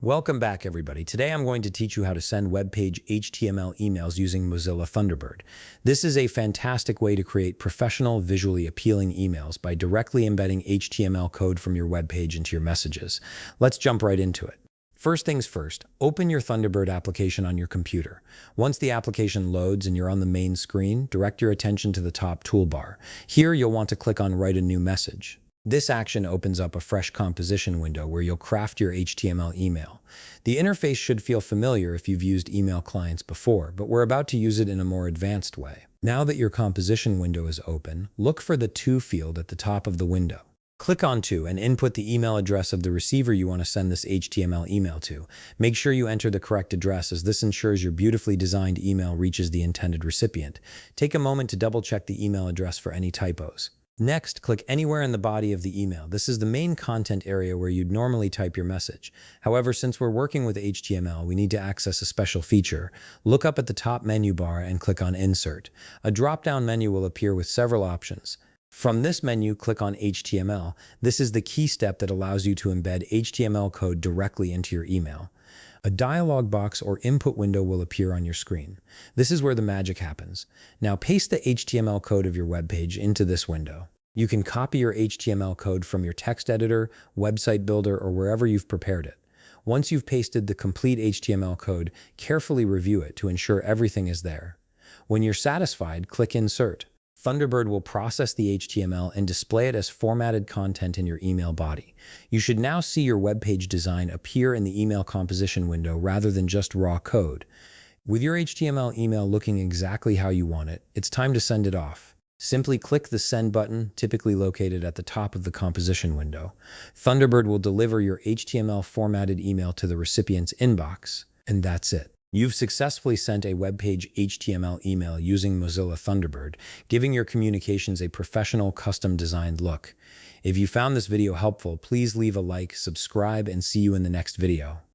Welcome back, everybody. Today I'm going to teach you how to send web page HTML emails using Mozilla Thunderbird. This is a fantastic way to create professional, visually appealing emails by directly embedding HTML code from your web page into your messages. Let's jump right into it. First things first, open your Thunderbird application on your computer. Once the application loads and you're on the main screen, direct your attention to the top toolbar. Here you'll want to click on Write a New Message. This action opens up a fresh composition window where you'll craft your HTML email. The interface should feel familiar if you've used email clients before, but we're about to use it in a more advanced way. Now that your composition window is open, look for the To field at the top of the window. Click on To and input the email address of the receiver you want to send this HTML email to. Make sure you enter the correct address, as this ensures your beautifully designed email reaches the intended recipient. Take a moment to double check the email address for any typos. Next, click anywhere in the body of the email. This is the main content area where you'd normally type your message. However, since we're working with HTML, we need to access a special feature. Look up at the top menu bar and click on Insert. A drop-down menu will appear with several options. From this menu, click on HTML. This is the key step that allows you to embed HTML code directly into your email. A dialog box or input window will appear on your screen. This is where the magic happens. Now paste the HTML code of your web page into this window. You can copy your HTML code from your text editor, website builder, or wherever you've prepared it. Once you've pasted the complete HTML code, carefully review it to ensure everything is there. When you're satisfied, click Insert. Thunderbird will process the HTML and display it as formatted content in your email body. You should now see your web page design appear in the email composition window rather than just raw code. With your HTML email looking exactly how you want it, it's time to send it off. Simply click the Send button, typically located at the top of the composition window. Thunderbird will deliver your HTML formatted email to the recipient's inbox, and that's it. You've successfully sent a web page HTML email using Mozilla Thunderbird, giving your communications a professional, custom-designed look. If you found this video helpful, please leave a like, subscribe, and see you in the next video.